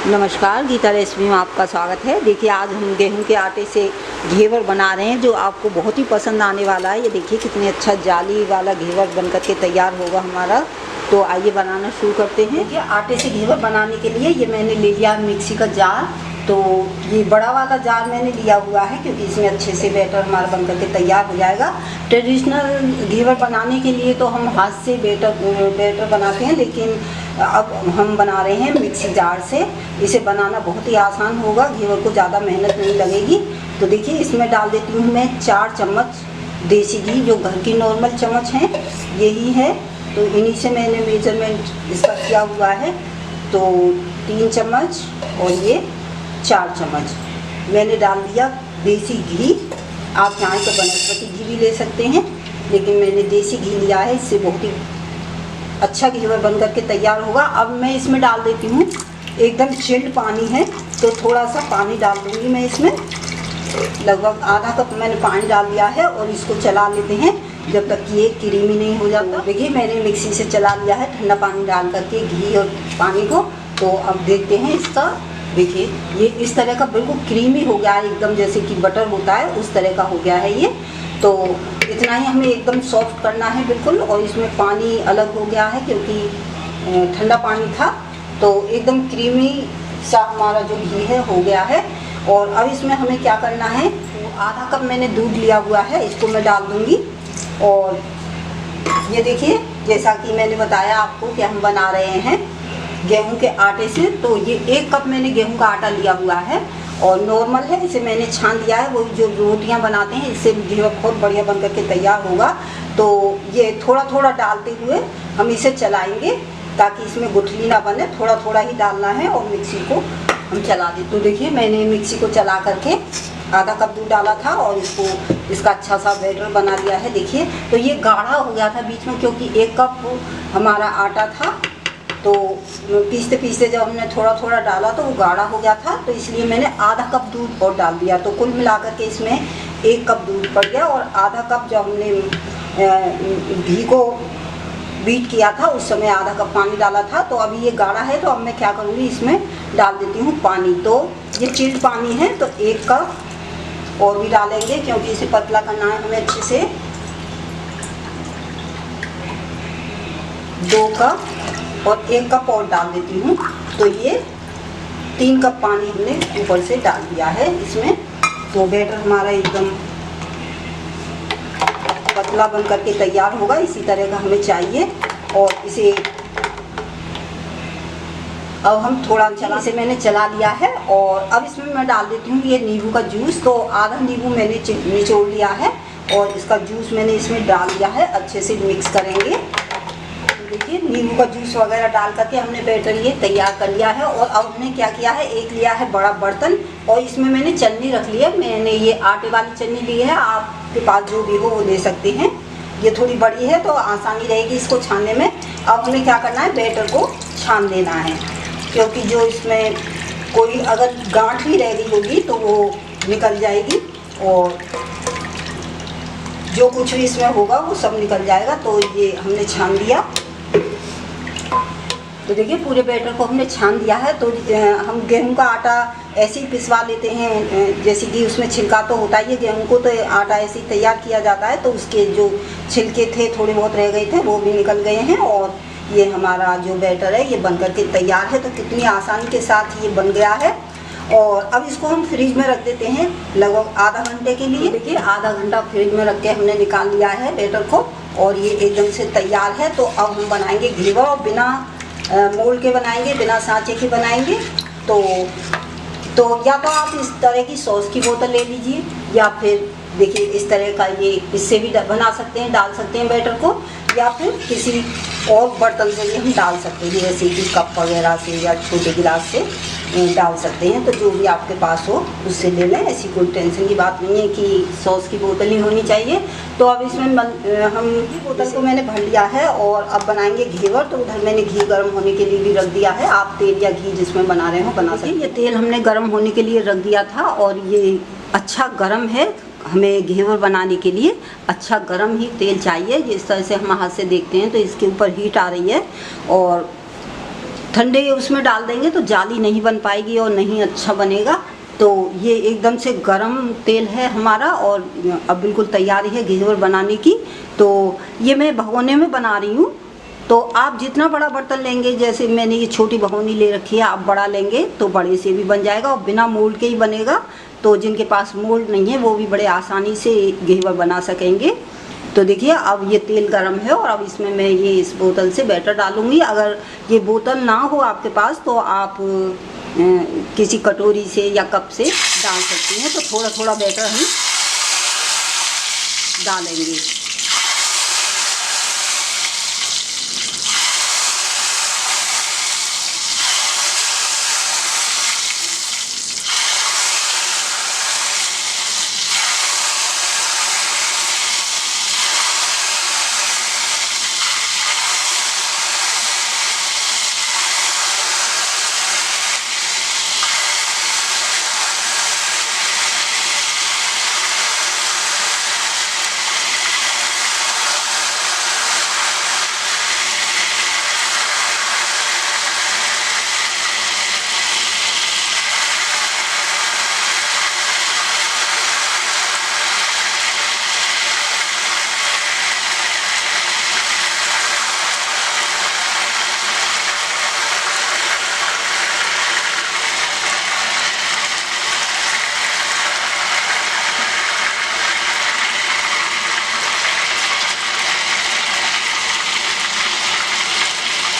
नमस्कार, गीता रेसिपी में आपका स्वागत है। देखिए, आज हम गेहूं के आटे से घेवर बना रहे हैं जो आपको बहुत ही पसंद आने वाला है। ये देखिए कितने अच्छा जाली वाला घेवर बनकर के तैयार होगा हमारा। तो आइए बनाना शुरू करते हैं। देखिए, आटे से घेवर बनाने के लिए ये मैंने ले लिया मिक्सी का जार। तो ये बड़ा वाला जार मैंने लिया हुआ है क्योंकि इसमें अच्छे से बैटर हमारा बनकर के तैयार हो जाएगा। ट्रेडिशनल घेवर बनाने के लिए तो हम हाथ से बैटर बनाते हैं, लेकिन अब हम बना रहे हैं मिक्सी जार से। इसे बनाना बहुत ही आसान होगा, घेवर को ज़्यादा मेहनत नहीं लगेगी। तो देखिए, इसमें डाल देती हूँ मैं 4 चम्मच देसी घी, जो घर की नॉर्मल चम्मच हैं यही है। तो इन्हीं से मैंने मेजरमेंट इसका किया हुआ है। तो 3 चम्मच और ये 4 चम्मच मैंने डाल दिया देसी घी। आप चाहें तो वनस्पति घी भी ले सकते हैं, लेकिन मैंने देसी घी लिया है। इससे बहुत ही अच्छा घेवर बन करके तैयार होगा। अब मैं इसमें डाल देती हूँ, एकदम चिल्ड पानी है तो थोड़ा सा पानी डाल दूँगी मैं इसमें। लगभग आधा कप मैंने पानी डाल दिया है और इसको चला लेते हैं जब तक कि ये क्रीमी नहीं हो जाता। देखिए, मैंने मिक्सी से चला लिया है ठंडा पानी डाल करके घी और पानी को। तो अब देखते हैं इसका। देखिए, ये इस तरह का बिल्कुल क्रीमी हो गया है, एकदम जैसे कि बटर होता है उस तरह का हो गया है ये। तो इतना ही हमें एकदम सॉफ्ट करना है बिल्कुल। और इसमें पानी अलग हो गया है क्योंकि ठंडा पानी था। तो एकदम क्रीमी सा हमारा जो घी है हो गया है। और अब इसमें हमें क्या करना है, आधा कप मैंने दूध लिया हुआ है, इसको मैं डाल दूँगी। और ये देखिए, जैसा कि मैंने बताया आपको कि हम बना रहे हैं गेहूं के आटे से। तो ये 1 कप मैंने गेहूं का आटा लिया हुआ है और नॉर्मल है, इसे मैंने छान दिया है। वो जो रोटियां बनाते हैं इससे घेवर बहुत बढ़िया बन करके तैयार होगा। तो ये थोड़ा थोड़ा डालते हुए हम इसे चलाएंगे ताकि इसमें गुठली ना बने। थोड़ा थोड़ा ही डालना है और मिक्सी को हम चला दें। तो देखिए, मैंने मिक्सी को चला करके आधा कप दूध डाला था और इसका अच्छा सा बैटर बना दिया है। देखिए, तो ये गाढ़ा हो गया था बीच में क्योंकि 1 कप हमारा आटा था। तो पीसते पीसते जब हमने थोड़ा थोड़ा डाला तो वो गाढ़ा हो गया था, तो इसलिए मैंने आधा कप दूध और डाल दिया। तो कुल मिलाकर के इसमें 1 कप दूध पड़ गया। और आधा कप जब हमने घी को बीट किया था उस समय आधा कप पानी डाला था। तो अभी ये गाढ़ा है, तो अब मैं क्या करूँगी, इसमें डाल देती हूँ पानी। तो ये चिल्ड पानी है, तो 1 कप और भी डालेंगे क्योंकि इसे पतला करना है हमें अच्छे से। 2 कप और 1 कप और डाल देती हूँ। तो ये 3 कप पानी हमने ऊपर से डाल दिया है इसमें। तो बैटर हमारा एकदम पतला बन करके तैयार होगा, इसी तरह का हमें चाहिए। और इसे अब हम थोड़ा इसे मैंने चला लिया है। और अब इसमें मैं डाल देती हूँ ये नींबू का जूस। तो आधा नींबू मैंने निचोड़ लिया है और इसका जूस मैंने इसमें डाल दिया है। अच्छे से मिक्स करेंगे। देखिए, नींबू का जूस वगैरह डाल करके हमने बैटर ये तैयार कर लिया है। और अब हमने क्या किया है, एक लिया है बड़ा बर्तन और इसमें मैंने चन्नी रख ली है। मैंने ये आटे वाली चन्नी ली है, आपके पास जो भी हो वो ले सकते हैं। ये थोड़ी बड़ी है तो आसानी रहेगी इसको छानने में। अब हमें क्या करना है, बैटर को छान लेना है क्योंकि जो इसमें कोई अगर गांठ भी रह गई होगी तो वो निकल जाएगी और जो कुछ भी इसमें होगा वो सब निकल जाएगा। तो ये हमने छान दिया। तो देखिए, पूरे बैटर को हमने छान दिया है। तो हम गेहूं का आटा ऐसे ही पिसवा लेते हैं, जैसे कि उसमें छिलका तो होता ही है गेहूं को, तो आटा ऐसे ही तैयार किया जाता है। तो उसके जो छिलके थे थोड़े बहुत रह गए थे वो भी निकल गए हैं। और ये हमारा जो बैटर है ये बन करके तैयार है। तो कितनी आसानी के साथ ये बन गया है। और अब इसको हम फ्रिज में रख देते हैं लगभग आधा घंटे के लिए। देखिए, आधा घंटा फ्रिज में रख के हमने निकाल लिया है बैटर को और ये एकदम से तैयार है। तो अब हम बनाएंगे घेवर और बिना मोल के बनाएंगे, बिना सांचे के बनाएंगे। तो या तो आप इस तरह की सॉस की बोतल ले लीजिए या फिर देखिए इस तरह का ये इससे भी बना सकते हैं, डाल सकते हैं बैटर को, या फिर किसी और बर्तन से भी हम डाल सकते हैं, जैसे कि कप वगैरह से या छोटे गिलास से डाल सकते हैं। तो जो भी आपके पास हो उससे ले लें, ऐसी कोई टेंशन की बात नहीं है कि सॉस की बोतल ही होनी चाहिए। तो अब इसमें हम बोतल को मैंने भर लिया है और अब बनाएंगे घेवर। तो उधर मैंने घी गर्म होने के लिए भी रख दिया है। आप तेल या घी जिसमें बना रहे हो बना सकते हैं। ये तेल हमने गर्म होने के लिए रख दिया था और ये अच्छा गर्म है। हमें घेवर बनाने के लिए अच्छा गर्म ही तेल चाहिए। जिस तरह से हम हाथ से देखते हैं तो इसके ऊपर हीट आ रही है और ठंडे उसमें डाल देंगे तो जाली नहीं बन पाएगी और नहीं अच्छा बनेगा। तो ये एकदम से गरम तेल है हमारा और अब बिल्कुल तैयारी है घेवर बनाने की। तो ये मैं भगोने में बना रही हूँ। तो आप जितना बड़ा बर्तन लेंगे, जैसे मैंने ये छोटी भगोनी ले रखी है, आप बड़ा लेंगे तो बड़े से भी बन जाएगा और बिना मोल्ड के ही बनेगा। तो जिनके पास मोल्ड नहीं है वो भी बड़े आसानी से घेवर बना सकेंगे। तो देखिए अब ये तेल गरम है और अब इसमें मैं ये इस बोतल से बैटर डालूँगी। अगर ये बोतल ना हो आपके पास तो आप किसी कटोरी से या कप से डाल सकती हैं। तो थोड़ा थोड़ा बैटर हम डालेंगे।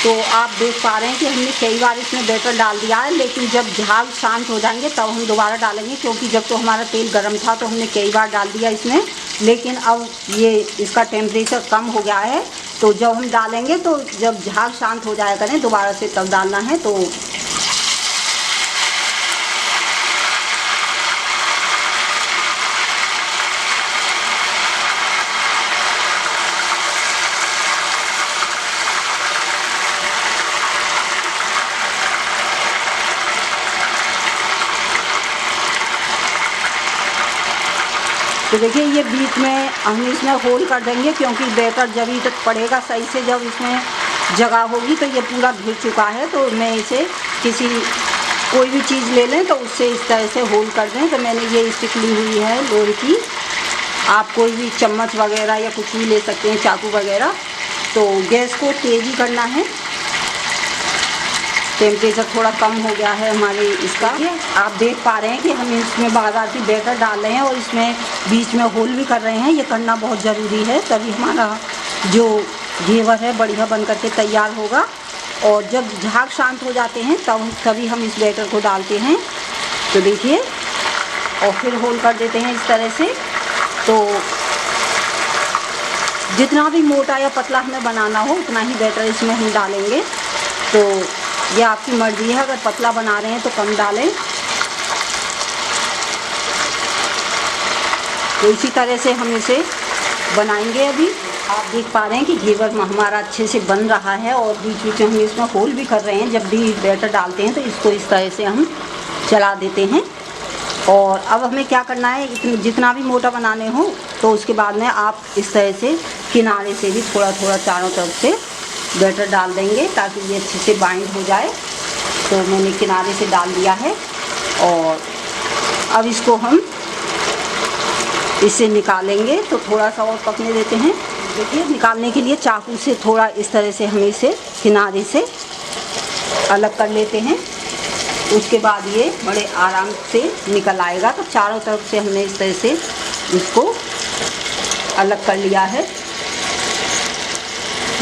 तो आप देख पा रहे हैं कि हमने कई बार इसमें बैटर डाल दिया है, लेकिन जब झाग शांत हो जाएंगे तब हम दोबारा डालेंगे, क्योंकि जब तो हमारा तेल गर्म था तो हमने कई बार डाल दिया इसमें। लेकिन अब ये इसका टेम्परेचर कम हो गया है, तो जब हम डालेंगे तो जब झाग शांत हो जाया करें दोबारा से तब डालना है। तो देखिए ये बीच में हम इसमें होल कर देंगे, क्योंकि बैटर जब ही तक पड़ेगा सही से, जब इसमें जगह होगी तो ये पूरा भीग चुका है। तो मैं इसे किसी कोई भी चीज़ ले लें तो उससे इस तरह से होल कर दें। तो मैंने ये स्टिक ली हुई है लोहे की, आप कोई भी चम्मच वगैरह या कुछ भी ले सकते हैं, चाकू वगैरह। तो गैस को तेज़ ही करना है। टेम्परेचर थोड़ा कम हो गया है हमारे इसका। आप देख पा रहे हैं कि हम इसमें बाजार की बैटर डाल रहे हैं और इसमें बीच में होल भी कर रहे हैं। ये करना बहुत ज़रूरी है, तभी हमारा जो घेवर है बढ़िया बन करके तैयार होगा। और जब झाग शांत हो जाते हैं तभी हम इस बैटर को डालते हैं। तो देखिए, और फिर होल कर देते हैं इस तरह से। तो जितना भी मोटा या पतला हमें बनाना हो उतना ही बैटर इसमें हम डालेंगे। तो ये आपकी मर्ज़ी है, अगर पतला बना रहे हैं तो कम डालें। तो इसी तरह से हम इसे बनाएंगे। अभी आप देख पा रहे हैं कि घेवर हमारा अच्छे से बन रहा है और बीच बीच में हम इसमें होल भी कर रहे हैं। जब भी बैटर डालते हैं तो इसको इस तरह से हम चला देते हैं। और अब हमें क्या करना है, जितना भी मोटा बनाने हो तो उसके बाद में आप इस तरह से किनारे से भी थोड़ा थोड़ा चारों तरफ से बैटर डाल देंगे, ताकि ये अच्छे से बाइंड हो जाए। तो मैंने किनारे से डाल दिया है और अब इसको हम इसे निकालेंगे। तो थोड़ा सा और पकने देते हैं। देखिए, निकालने के लिए चाकू से थोड़ा इस तरह से हम इसे किनारे से अलग कर लेते हैं। उसके बाद ये बड़े आराम से निकल आएगा। तो चारों तरफ से हमने इस तरह से इसको अलग कर लिया है।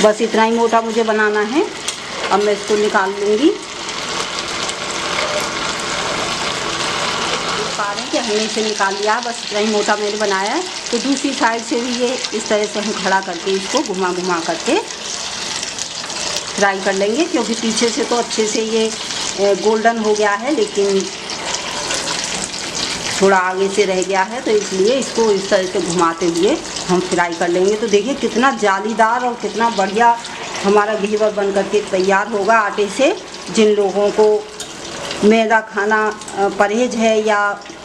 बस इतना ही मोटा मुझे बनाना है। अब मैं इसको निकाल लूँगी। पा रहे हैं कि हमने इसे निकाल लिया, बस इतना ही मोटा मैंने बनाया है। तो दूसरी साइड से भी ये इस तरह से हम खड़ा करके इसको घुमा घुमा करके फ्राई कर लेंगे, क्योंकि पीछे से तो अच्छे से ये गोल्डन हो गया है, लेकिन थोड़ा आगे से रह गया है। तो इसलिए इसको इस तरह से घुमाते हुए हम फ्राई कर लेंगे। तो देखिए कितना जालीदार और कितना बढ़िया हमारा घेवर बन करके तैयार होगा आटे से। जिन लोगों को मैदा खाना परहेज है या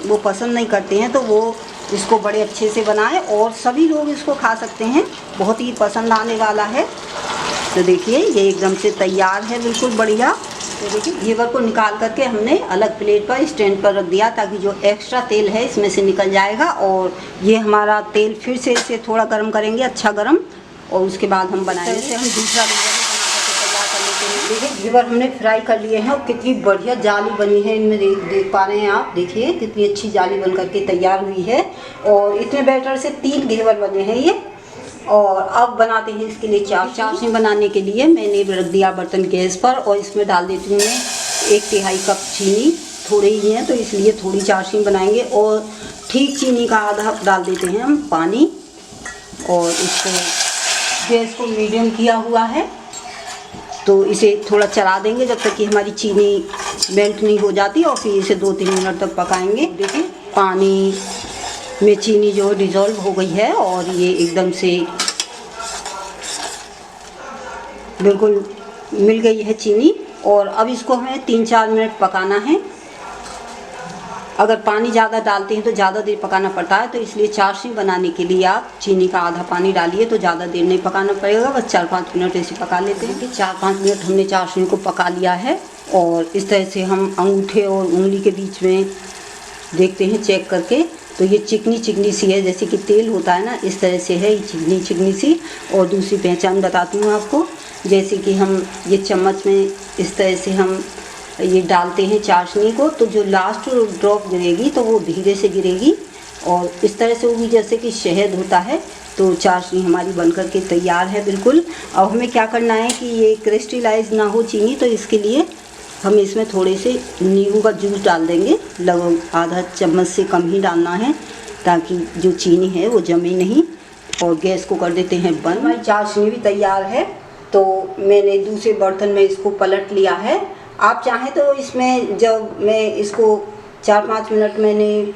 वो पसंद नहीं करते हैं तो वो इसको बड़े अच्छे से बनाएं और सभी लोग इसको खा सकते हैं, बहुत ही पसंद आने वाला है। तो देखिए ये एकदम से तैयार है, बिल्कुल बढ़िया। तो देखिए घेवर को निकाल करके हमने अलग प्लेट पर स्टैंड पर रख दिया ताकि जो एक्स्ट्रा तेल है इसमें से निकल जाएगा। और ये हमारा तेल फिर से इसे थोड़ा गर्म करेंगे, अच्छा गर्म, और उसके बाद हम बनाएंगे। इसे हम दूसरा घेवर भी बना करके तैयार कर लेते हैं। देखिए घेवर हमने फ्राई कर लिए हैं और कितनी बढ़िया जाली बनी है इनमें, देख पा रहे हैं आप। देखिए कितनी अच्छी जाली बन करके तैयार हुई है और इतने बैटर से 3 घेवर बने हैं ये। और अब बनाते हैं इसके लिए चाशनी बनाने के लिए मैंने रख दिया बर्तन गैस पर और इसमें डाल देती हूँ मैं 1/3 कप चीनी। थोड़े ही हैं तो इसलिए थोड़ी चाशनी बनाएंगे। और ठीक चीनी का आधा डाल देते हैं हम पानी और इसको गैस को मीडियम किया हुआ है तो इसे थोड़ा चला देंगे जब तक कि हमारी चीनी मेल्ट नहीं हो जाती और फिर इसे 2-3 मिनट तक पकाएंगे। देखिए पानी में चीनी जो डिज़ोल्व हो गई है और ये एकदम से बिल्कुल मिल गई है चीनी। और अब इसको हमें 3-4 मिनट पकाना है। अगर पानी ज़्यादा डालते हैं तो ज़्यादा देर पकाना पड़ता है, तो इसलिए चाशनी बनाने के लिए आप चीनी का आधा पानी डालिए तो ज़्यादा देर नहीं पकाना पड़ेगा, बस 4-5 मिनट ऐसे पका लेते हैं। कि 4-5 मिनट हमने चाशनी को पका लिया है और इस तरह से हम अंगूठे और उंगली के बीच में देखते हैं चेक करके, तो ये चिकनी चिकनी सी है, जैसे कि तेल होता है ना, इस तरह से है ये चिकनी चिकनी सी। और दूसरी पहचान बताती हूँ आपको, जैसे कि हम ये चम्मच में इस तरह से हम ये डालते हैं चाशनी को तो जो लास्ट ड्रॉप गिरेगी तो वो धीरे से गिरेगी और इस तरह से होगी जैसे कि शहद होता है। तो चाशनी हमारी बनकर के तैयार है बिल्कुल। अब हमें क्या करना है कि ये क्रिस्टलाइज ना हो चीनी, तो इसके लिए हम इसमें थोड़े से नींबू का जूस डाल देंगे। लगभग आधा चम्मच से कम ही डालना है ताकि जो चीनी है वो जमे नहीं। और गैस को कर देते हैं बंद। हमारी चाशनी भी तैयार है तो मैंने दूसरे बर्तन में इसको पलट लिया है। आप चाहें तो इसमें जब मैं इसको 4-5 मिनट मैंने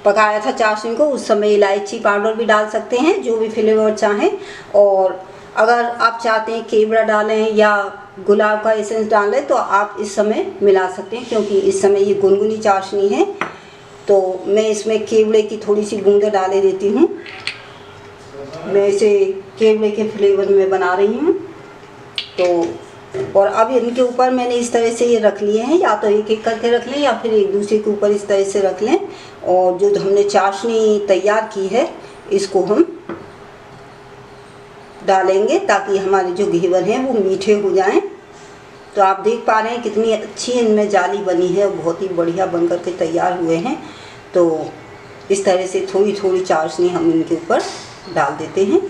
पकाया था चाशनी को, उस समय इलायची पाउडर भी डाल सकते हैं, जो भी फ्लेवर चाहें। और अगर आप चाहते हैं केवड़ा डालें या गुलाब का एसेंस डालें तो आप इस समय मिला सकते हैं, क्योंकि इस समय ये गुनगुनी चाशनी है। तो मैं इसमें केवड़े की थोड़ी सी बूंदें डाले देती हूँ। मैं इसे केवड़े के फ्लेवर में बना रही हूँ। तो और अब इनके ऊपर मैंने इस तरह से ये रख लिए हैं, या तो एक एक करके रख लें या फिर एक दूसरे के ऊपर इस तरह से रख लें। और जो हमने चाशनी तैयार की है इसको हम डालेंगे ताकि हमारे जो घेवर हैं वो मीठे हो जाएं। तो आप देख पा रहे हैं कितनी अच्छी इनमें जाली बनी है और बहुत ही बढ़िया बन कर के तैयार हुए हैं। तो इस तरह से थोड़ी थोड़ी चाशनी हम इनके ऊपर डाल देते हैं।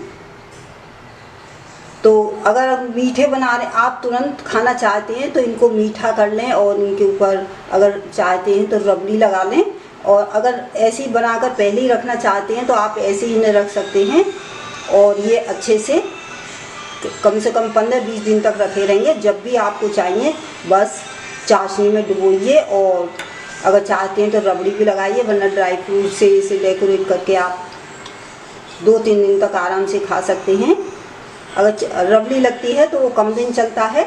तो अगर मीठे बना रहे आप तुरंत खाना चाहते हैं तो इनको मीठा कर लें और इनके ऊपर अगर चाहते हैं तो रबड़ी लगा लें। और अगर ऐसे ही बनाकर पहले ही रखना चाहते हैं तो आप ऐसे ही इन्हें रख सकते हैं और ये अच्छे से कम से कम 15-20 दिन तक रखे रहेंगे। जब भी आपको चाहिए बस चाशनी में डुबोइए और अगर चाहते हैं तो रबड़ी भी लगाइए, वरना ड्राई फ्रूट से इसे डेकोरेट करके आप 2-3 दिन तक आराम से खा सकते हैं। अगर रबड़ी लगती है तो वो कम दिन चलता है,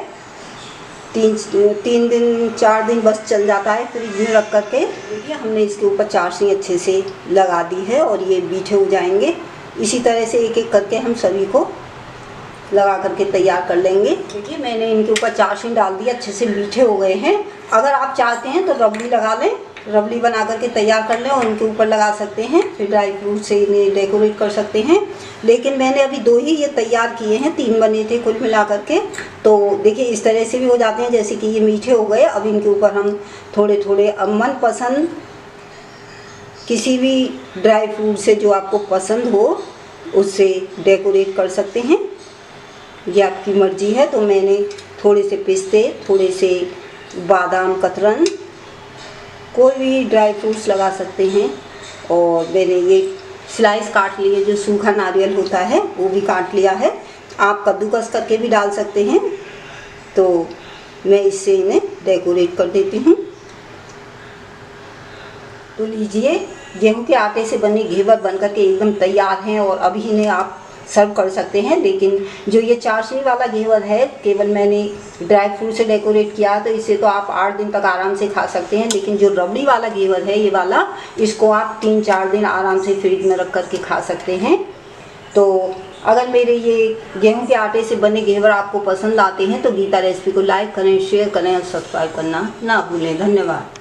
3 दिन 4 दिन बस चल जाता है फ्रिज में रख करके। देखिए हमने इसके ऊपर चाशनी अच्छे से लगा दी है और ये मीठे हो जाएंगे। इसी तरह से एक एक करके हम सभी को लगा करके तैयार कर लेंगे। देखिए मैंने इनके ऊपर चाशनी डाल दी, अच्छे से मीठे हो गए हैं। अगर आप चाहते हैं तो रबड़ी लगा लें, रबड़ी बना करके तैयार कर लें और उनके ऊपर लगा सकते हैं, फिर ड्राई फ्रूट से इन्हें डेकोरेट कर सकते हैं। लेकिन मैंने अभी 2 ही ये तैयार किए हैं, 3 बने थे कुल मिला करके। तो देखिए इस तरह से भी हो जाते हैं, जैसे कि ये मीठे हो गए। अब इनके ऊपर हम थोड़े थोड़े मनपसंद किसी भी ड्राई फ्रूट से जो आपको पसंद हो उससे डेकोरेट कर सकते हैं, ये आपकी मर्ज़ी है। तो मैंने थोड़े से पिस्ते, थोड़े से बादाम कतरन, कोई भी ड्राई फ्रूट्स लगा सकते हैं। और मैंने ये स्लाइस काट लिए, जो सूखा नारियल होता है वो भी काट लिया है। आप कद्दूकस करके भी डाल सकते हैं। तो मैं इससे इन्हें डेकोरेट कर देती हूँ। तो लीजिए गेहूं के आटे से बने घेवर बनकर के एकदम तैयार हैं और अभी इन्हें आप सर्व कर सकते हैं। लेकिन जो ये चाशनी वाला घेवर है, केवल मैंने ड्राई फ्रूट से डेकोरेट किया, तो इसे तो आप 8 दिन तक आराम से खा सकते हैं। लेकिन जो रबड़ी वाला घेवर है ये वाला, इसको आप 3-4 दिन आराम से फ्रिज में रख कर के खा सकते हैं। तो अगर मेरे ये गेहूं के आटे से बने घेवर आपको पसंद आते हैं तो गीता रेसिपी को लाइक करें, शेयर करें और सब्सक्राइब करना ना भूलें। धन्यवाद।